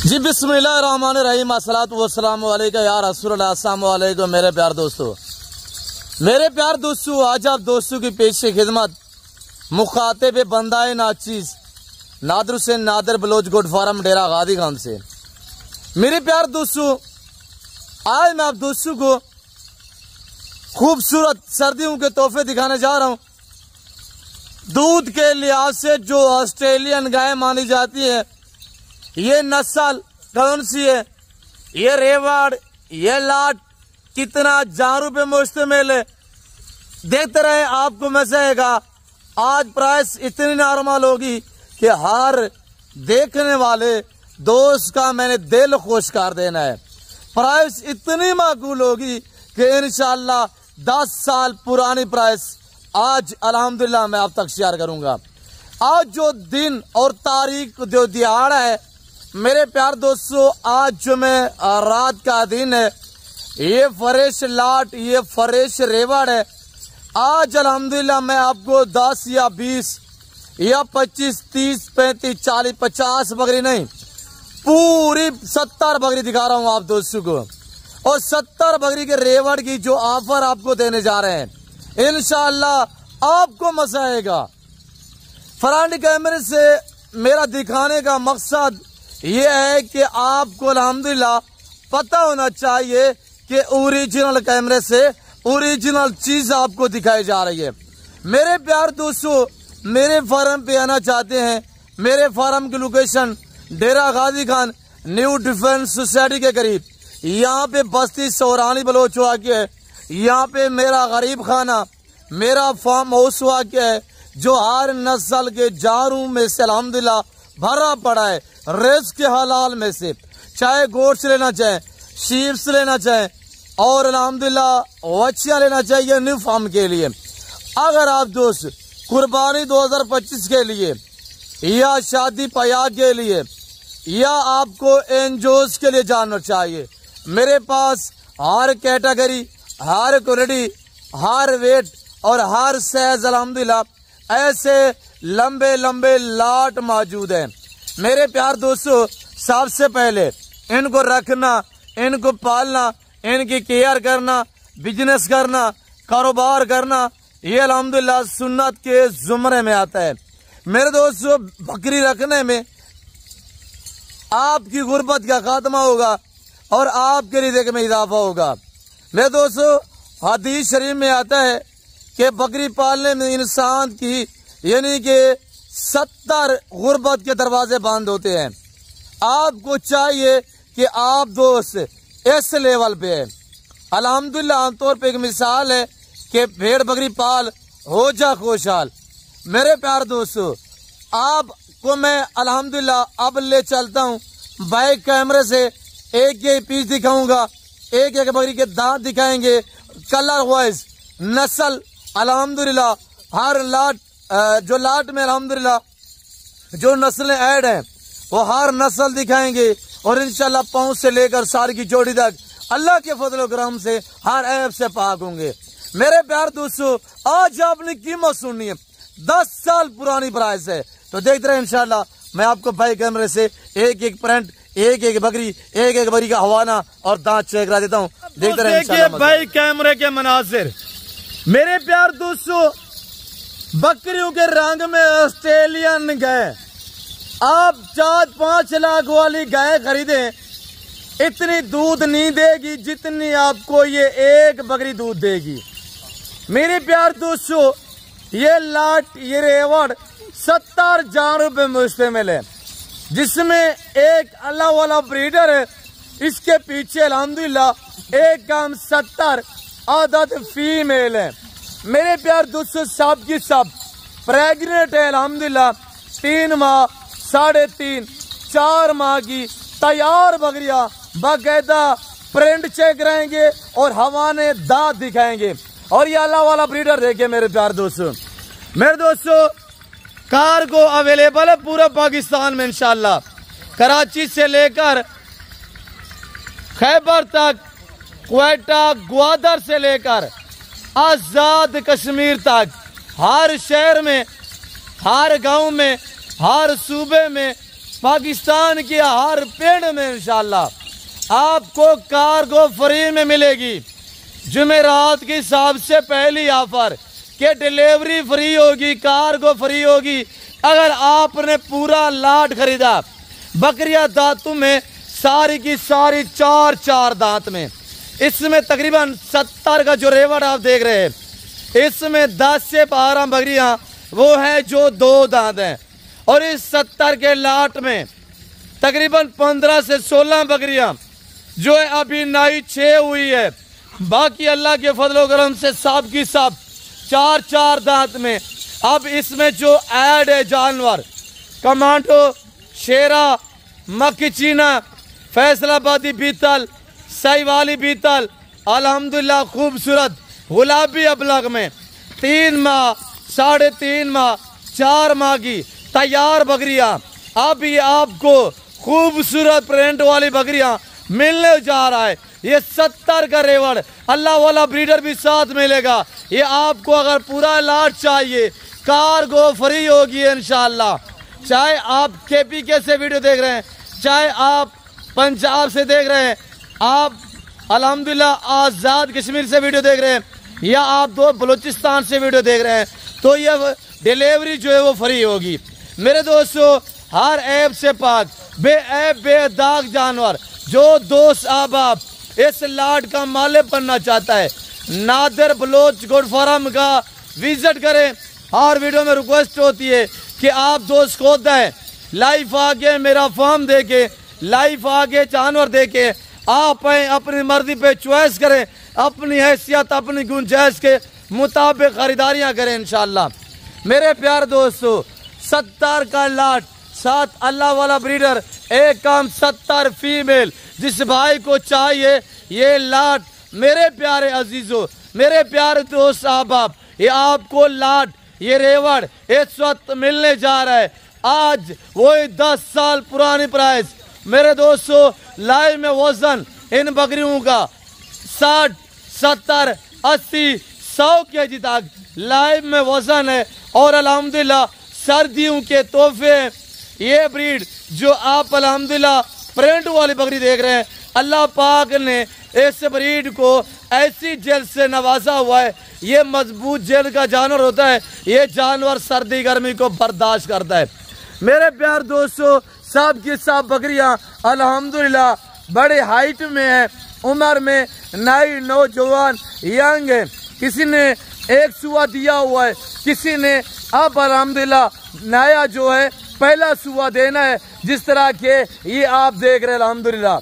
जी बिस्मिल्लाहिर्रहमानिर्रहीम अस्सलातु वस्सलामु अलैका या रसूलल्लाह। अस्सलामु अलैकुम मेरे प्यार दोस्तों, आज आप दोस्तों की पेश खिदमत मुखातिब बंदाए नाचीज नादर से नादर बलोच गोड फार्म डेरा गादी खान से। मेरे प्यार दोस्तों, आज मैं आप दोस्तों को खूबसूरत सर्दियों के तोहफे दिखाने जा रहा हूँ। दूध के लिहाज से जो ऑस्ट्रेलियन गाय मानी जाती है, ये नस्ल कौन सी है, ये रेवाड़, ये लाट कितना जानों पे मुश्तमिल है, देखते रहे आपको मजा आएगा। आज प्राइस इतनी नॉर्मल होगी कि हर देखने वाले दोस्त का मैंने दिल खुश कर देना है। प्राइस इतनी माकूल होगी कि इंशाल्लाह 10 साल पुरानी प्राइस आज अल्हम्दुलिल्लाह मैं आप तक शेयर करूंगा। आज जो दिन और तारीख जो दिहाड़ा है मेरे प्यार दोस्तों, आज जो मैं रात का दिन है, ये फ्रेश लाट, ये फ्रेश रेवड़ है। आज अल्हम्दुलिल्लाह मैं आपको 10 या 20 या 25 30 35 40 50 बकरी नहीं, पूरी 70 बकरी दिखा रहा हूँ आप दोस्तों को। और 70 बकरी के रेवड़ की जो ऑफर आपको देने जा रहे हैं, इंशाअल्लाह आपको मजा आएगा। फ्रंट कैमरे से मेरा दिखाने का मकसद ये है कि आपको अल्हम्दुलिल्लाह पता होना चाहिए कि ओरिजिनल कैमरे से ओरिजिनल चीज आपको दिखाई जा रही है। मेरे प्यार दोस्तों, मेरे फार्म पे आना चाहते हैं, मेरे फार्म की लोकेशन डेरा गादी खान न्यू डिफेंस सोसाइटी के करीब, यहाँ पे बस्ती सौरानी बलोच वाक़ है। यहाँ पे मेरा गरीब खाना, मेरा फार्म हाउस वाक़ है, जो हर नस्ल के जानों में से अल्हम्दुलिल्लाह भरा पड़ा है। रेस के हलाल में से, चाहे गोश्त लेना चाहे, शीप से लेना चाहे और अल्हम्दुलिल्लाह वच्छियाँ लेना चाहिए न्यू फार्म के लिए। अगर आप दोस्त कुर्बानी 2025 के लिए या शादी पया के लिए या आपको एनजोस के लिए जानना चाहिए, मेरे पास हर कैटेगरी, हर क्वालिटी, हर वेट और हर साइज अल्हम्दुलिल्लाह ऐसे लंबे लंबे लाट मौजूद है। मेरे प्यार दोस्तों, सबसे पहले इनको रखना, इनको पालना, इनकी केयर करना, बिजनेस करना, कारोबार करना, ये अल्हम्दुलिल्लाह सुन्नत के जुमरे में आता है। मेरे दोस्तों, बकरी रखने में आपकी गुर्बत का खात्मा होगा और आपके रिज़्क़ में इजाफा होगा। मेरे दोस्तों, हदीस शरीफ में आता है कि बकरी पालने में इंसान की यानी कि 70 गुर्बत के दरवाजे बंद होते हैं। आपको चाहिए कि आप दोस्त इस लेवल पे है। अल्हम्दुलिल्लाह आमतौर पे एक मिसाल है कि भेड़ बकरी पाल हो जा खुशहाल। मेरे प्यार दोस्तों, आपको मैं अल्हम्दुलिल्लाह अब ले चलता हूँ बैक कैमरे से, एक एक पीस दिखाऊंगा, एक एक बकरी के दांत दिखाएंगे, कलर वाइज नस्ल अल्हम्दुलिल्लाह हर लाट जो लाट में अल्हम्दुलिल्लाह जो नस्लें ऐड हैं वो हर नस्ल दिखाएंगे और इंशाल्लाह पाँव से लेकर सार की जोड़ी तक अल्लाह के फजल करम से हर ऐब से पाक होंगे। मेरे प्यार दोस्तों, आज आपने कीमत सुननी है, 10 साल पुरानी प्राइस है, तो देखते रहे इंशाल्लाह मैं आपको भाई कैमरे से एक एक प्रिंट, एक एक बकरी का हवाना और दांत चेक करा देता हूँ। देखते रहे इंशाल्लाह भाई कैमरे के मनाजिर। मेरे प्यार दोस्तों, बकरियों के रंग में ऑस्ट्रेलियन गाय, आप 4-5 लाख वाली गाय खरीदें, इतनी दूध नहीं देगी जितनी आपको ये एक बकरी दूध देगी। मेरे प्यार दोस्तों, ये लाट, ये रेवड़ 70 जानों पे मुश्तमिल है, जिसमें एक अल्लाह वाला ब्रीडर है, इसके पीछे अल्हम्दुलिल्लाह एक कम 70 आदत फीमेल है। मेरे प्यार दोस्तों, सब की सब प्रेग्नेंट है अल्हम्दुलिल्लाह, 3 माह 3.5 4 माह की तैयार बकरियां बाकायदा प्रिंट चेक रहेंगे और हवाने दांत दिखाएंगे। और ये अल्लाह वाला ब्रीडर देखिए मेरे प्यार दोस्तों। मेरे दोस्तों, कार को अवेलेबल है पूरा पाकिस्तान में इंशाल्लाह, कराची से लेकर खैबर तक, क्वेटा, ग्वादर से लेकर आजाद कश्मीर तक, हर शहर में, हर गांव में, हर सूबे में पाकिस्तान के हर पेड़ में इंशाल्लाह आपको कार्गो फ्री में मिलेगी। जुमेरात की सबसे पहली ऑफर कि डिलीवरी फ्री होगी, कार्गो फ्री होगी। अगर आपने पूरा लाट खरीदा, बकरियां दांतों में सारी की सारी 4 दांत में, इसमें तकरीबन 70 का जो रेवड़ आप देख रहे हैं, इसमें 10 से 12 बकरियां वो है जो 2 दांत हैं, और इस 70 के लाट में तकरीबन 15 से 16 बकरियां जो है अभी नई 6 हुई है। बाकी अल्लाह के फजलो करम से सब की सब 4 दांत में। अब इसमें जो ऐड है जानवर, कमांडो, शेरा, मक्की चीना, फैसलाबादी बीतल, साहिवाली बीतल, अल्हम्दुलिल्लाह खूबसूरत गुलाबी अबलग में 3 माह, 3.5 माह, 4 माह की तैयार बकरियां। अब ये आपको खूबसूरत प्रिंट वाली बकरियां मिलने जा रहा है। ये 70 का रेवड़, अल्लाह वाला ब्रीडर भी साथ मिलेगा। ये आपको अगर पूरा लाट चाहिए, कार्गो फ्री होगी इंशाल्लाह। चाहे आप KPK से वीडियो देख रहे हैं, चाहे आप पंजाब से देख रहे हैं, आप अल्हम्दुलिल्लाह आज़ाद कश्मीर से वीडियो देख रहे हैं, या आप बलूचिस्तान से वीडियो देख रहे हैं, तो ये डिलीवरी जो है वो फ्री होगी। मेरे दोस्तों, हर ऐब से पाक, बेऐब बेदाग जानवर जो दोस्त आप इस लाट का मालिक बनना चाहता है, नादिर बलोच गोट फार्म का विजिट करें। हर वीडियो में रिक्वेस्ट होती है कि आप दोस्त को दें, लाइव आके मेरा फार्म देके, लाइव आके जानवर देके, आप अपनी मर्जी पे चॉइस करें, अपनी हैसियत अपनी गुंजाइश के मुताबिक खरीदारियां करें इंशाल्लाह। मेरे प्यार दोस्तों, 70 का लाट, 7 अल्लाह वाला ब्रीडर, एक काम 70 फीमेल। जिस भाई को चाहिए ये लाट, मेरे प्यारे अजीजों, मेरे प्यारे दोस्त अहबाब, ये आपको लाट, ये रेवड़ इस वक्त मिलने जा रहा है। आज वही 10 साल पुरानी प्राइस। मेरे दोस्तों, लाइव में वजन इन बकरियों का 60, 70, 80, 100 केजी तक लाइव में वजन है। और अल्हम्दुलिल्लाह सर्दियों के तोहफे, ये ब्रीड जो आप अल्हम्दुलिल्लाह प्रिंट वाली बकरी देख रहे हैं, अल्लाह पाक ने इस ब्रीड को ऐसी जेल से नवाजा हुआ है। ये मजबूत जेल का जानवर होता है, ये जानवर सर्दी गर्मी को बर्दाश्त करता है। मेरे प्यार दोस्तों, सब की सब बकरियां अल्हम्दुलिल्लाह बड़े हाइट में है, उम्र में नई नौजवान यंग है। किसी ने एक सुआ दिया हुआ है, किसी ने अब अल्हम्दुलिल्लाह नया जो है पहला सुआ देना है, जिस तरह के ये आप देख रहे हैं अल्हम्दुलिल्लाह।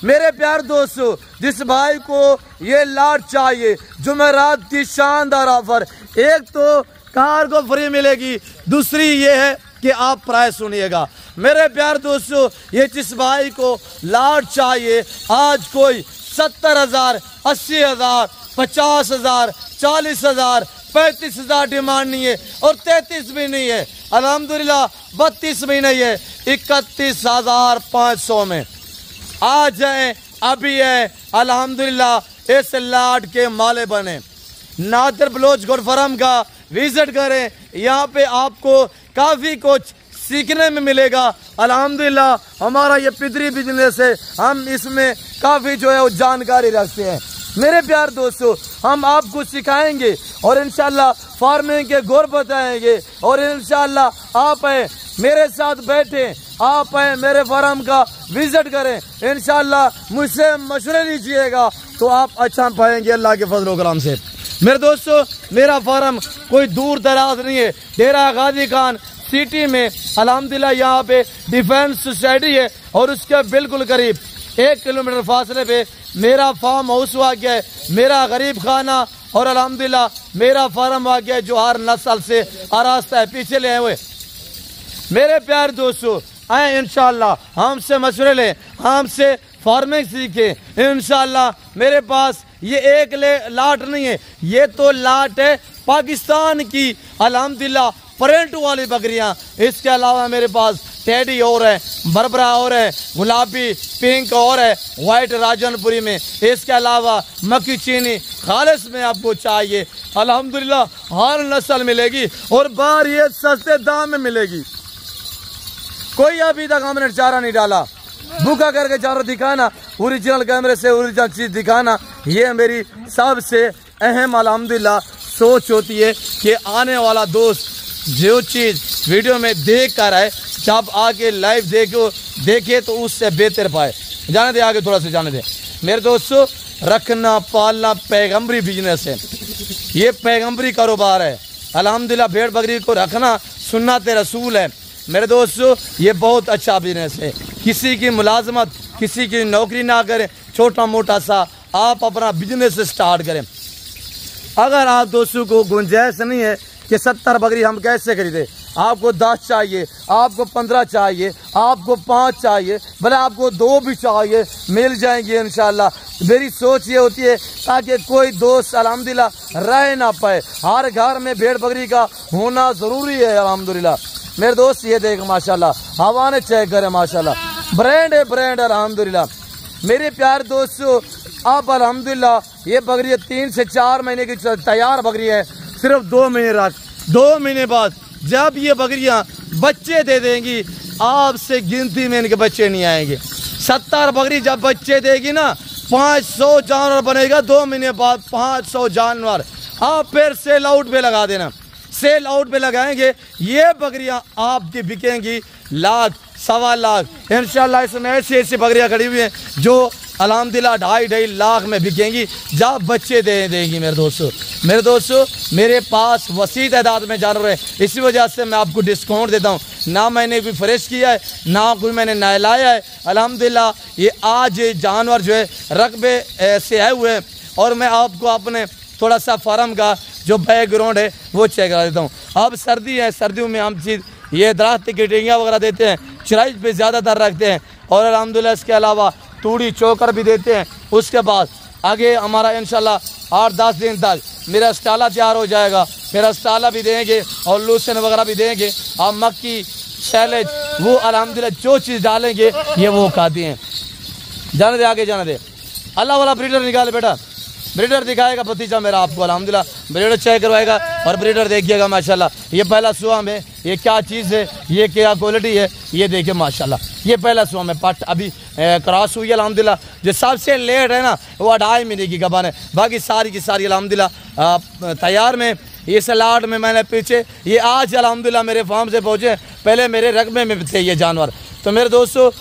मेरे प्यार दोस्तों, जिस भाई को ये लाट चाहिए, जुमेरात की शानदार ऑफर, एक तो कार्गो फ्री मिलेगी, दूसरी ये है कि आप प्राइस सुनिएगा। मेरे प्यार दोस्तों, ये जिस भाई को लाट चाहिए, आज कोई 70,000, 80,000, 50,000, 40,000, 35,000 डिमांड नहीं है, और 33 भी नहीं है, अल्हम्दुलिल्लाह 32 भी नहीं है, 31,500 में आ जाए। अभी है अल्हम्दुलिल्लाह इस लाट के माले बने। नादिर बलोच गोट फार्म का विजिट करें, यहाँ पे आपको काफ़ी कुछ सीखने में मिलेगा। अल्हम्दुलिल्लाह हमारा ये पितरी बिजनेस है, हम इसमें काफ़ी जो है वो जानकारी रखते हैं। मेरे प्यार दोस्तों, हम आपको सिखाएंगे और इंशाल्लाह फार्मिंग के गुर बताएंगे, और इंशाल्लाह आप मेरे साथ बैठे, आप मेरे फार्म का विजिट करें, इंशाल्लाह मुझसे मशवरे लीजिएगा तो आप अच्छा पाएंगे अल्लाह के फजल करम से। मेरे दोस्तों, मेरा फार्म कोई दूर दराज नहीं है, डेरा गाजी खान सिटी में अल्हम्दुलिल्लाह यहाँ पे डिफेंस सोसाइटी है, और उसके बिल्कुल करीब 1 किलोमीटर फासले पे मेरा फार्म हाउस वाक़या है, मेरा गरीब खाना, और अल्हम्दुलिल्लाह मेरा फार्म वाक़या है जो हर नस्ल से आरास्ता है, पीछे ले हुए। मेरे प्यार दोस्तों, आए इंशाल्लाह हमसे मशवरे लें, हमसे फार्मिंग सीखें। इंशाल्लाह मेरे पास ये एक लाट नहीं है, ये तो लाट है पाकिस्तान की अल्हम्दुलिल्लाह प्रिंट वाली बकरियां। इसके अलावा मेरे पास टेडी और है, बरबरा और है, गुलाबी पिंक और है, वाइट राजनपुरी में। इसके अलावा मक्की चीनी खालिस में आपको चाहिए, अल्हम्दुलिल्लाह हर नस्ल मिलेगी, और बाहर ये सस्ते दाम में मिलेगी। कोई अभी तक हमने चारा नहीं डाला। भूखा करके चारा दिखाना, ओरिजिनल कैमरे से ओरिजिनल चीज दिखाना, ये मेरी सबसे अहम अल्हम्दुलिल्लाह सोच होती है कि आने वाला दोस्त जो चीज वीडियो में देख कर आए, जब आके लाइव देखे तो उससे बेहतर पाए। जाने दे आगे, थोड़ा सा जाने दे मेरे दोस्तों। रखना पालना पैगंबरी बिजनेस है, ये पैगंबरी कारोबार है अल्हम्दुलिल्लाह। भेड़ बकरी को रखना सुन्नत रसूल है मेरे दोस्तों, ये बहुत अच्छा बिजनेस है। किसी की मुलाजमत, किसी की नौकरी ना करें, छोटा मोटा सा आप अपना बिजनेस स्टार्ट करें। अगर आप दोस्तों को गुंजाइश नहीं है कि 70 बकरी हम कैसे खरीदे, आपको 10 चाहिए, आपको 15 चाहिए, आपको 5 चाहिए, भले आपको 2 भी चाहिए, मिल जाएंगे इंशाल्लाह। मेरी सोच ये होती है ताकि कोई दोस्त अल्हम्दुलिल्लाह रह ना पाए। हर घर में भेड़ बकरी का होना ज़रूरी है अल्हम्दुलिल्लाह मेरे दोस्त। ये देख माशाल्लाह, हवा ने चेक करे माशाल्लाह, ब्रांड है ब्रांड अल्हम्दुलिल्लाह। मेरे प्यार दोस्तों, आप अल्हम्दुलिल्लाह ये बकरी 3 से 4 महीने की तैयार बकरी है, सिर्फ 2 महीने रख, 2 महीने बाद जब ये बकरियां बच्चे दे देंगी, आपसे गिनती में इनके बच्चे नहीं आएंगे। 70 बकरी जब बच्चे देगी ना, 500 जानवर बनेगा 2 महीने बाद, 500 जानवर। आप फिर सेल आउट पे लगा देना, सेल आउट पे लगाएंगे, ये बकरियां आपकी बिकेंगी लाख, 1.25 लाख इंशाल्लाह। इसमें ऐसी बकरियां खड़ी हुई हैं जो अल्हम्दुलिल्लाह 2.5 लाख में बिकेंगी जब बच्चे दे देंगी मेरे दोस्तों। मेरे पास वसी तादाद में जानवर है, इसी वजह से मैं आपको डिस्काउंट देता हूँ। ना मैंने कोई फ्रेश किया है, ना कोई मैंने नहलाया है अल्हम्दुलिल्लाह। ये आज जानवर जो है रकबे से आए हुए हैं, और मैं आपको अपने थोड़ा सा फार्म का जो बैकग्राउंड है वो चेक करा देता हूँ। अब सर्दी है, सर्दियों में हम चीज़ ये दरख्त की टिंगियाँ वगैरह देते हैं, चराई पे ज़्यादातर रखते हैं, और अल्हम्दुलिल्लाह इसके अलावा तूड़ी चोकर भी देते हैं। उसके बाद आगे हमारा इंशाल्लाह 8-10 दिन तक मेरा अस्टाला तैयार हो जाएगा, फिर अस्टाला भी देंगे और लूसन वगैरह भी देंगे। आप मक्की शैलेज वो अल्हम्दुलिल्लाह जो चीज़ डालेंगे ये वो खाती हैं। जाने दे आगे, जाने दे। अल्लाह वाला ब्रीडर निकाले बेटा, ब्रीडर दिखाएगा भतीजा मेरा आपको अल्हम्दुलिल्लाह, ब्रीडर चेक करवाएगा और ब्रीडर देखिएगा माशाल्लाह। ये पहला सुआ में ये क्या चीज़ है, ये क्या क्वालिटी है, ये देखिए माशाल्लाह। ये पहला सुआ में पट अभी क्रॉस हुई है अल्हम्दुलिल्लाह। जो सबसे लेट है ना वो 2.5 महीने की गबन है, बाकी सारी की सारी अल्हम्दुलिल्लाह तैयार में। इस लाट में मैंने पीछे ये आज अल्हम्दुलिल्लाह मेरे फार्म से पहुँचे, पहले मेरे रकबे में थे ये जानवर। तो मेरे दोस्तों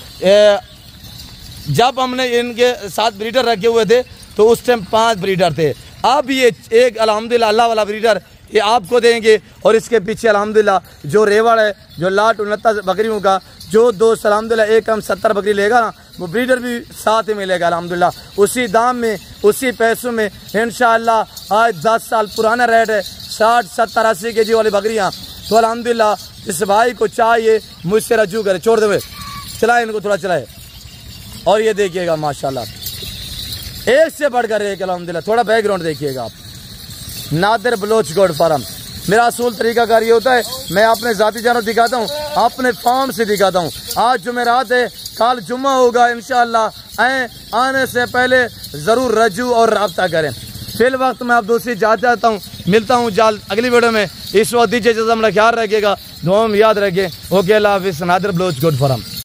जब हमने इनके साथ ब्रीडर रखे हुए थे तो उस टाइम 5 ब्रीडर थे। अब ये एक अल्हम्दुलिल्लाह अल्लाह वाला ब्रीडर ये आपको देंगे, और इसके पीछे अल्हम्दुलिल्लाह जो रेवड़ है, जो लाट 69 बकरियों का जो दोस्त अल्हम्दुलिल्लाह एक हम 70 बकरी लेगा ना, वो ब्रीडर भी साथ ही मिलेगा अल्हम्दुलिल्लाह, उसी दाम में उसी पैसों में इंशाअल्लाह। आज 10 साल पुराना रेट है, 60, 70, 80 केजी वाली बकरियाँ। तो अल्हम्दुलिल्लाह इस भाई को चाहिए मुझसे रजू करे, छोड़ दे चलाए इनको, थोड़ा चलाए। और ये देखिएगा माशाल्लाह एक से बढ़कर एक अल्हम्दुलिल्लाह। थोड़ा बैकग्राउंड देखिएगा आप। नादिर बलोच गोड फार्म मेरा असूल तरीकाकार ये होता है, मैं अपने ज़ाती जानवर दिखाता हूँ, अपने फार्म से दिखाता हूँ। आज जुमेरात है, कल जुम्मा होगा इंशाअल्लाह। आने से पहले ज़रूर रजू और रब्ता करें। फिल वक्त मैं आप दोस्ती जाता हूँ, मिलता हूँ जल्द अगली वीडियो में। इस वक्त दीजिए अपना ख्याल रखिएगा, दुआ में याद रखिए। ओके अल्लाह हाफिज़। नादिर बलोच गोड फार्म।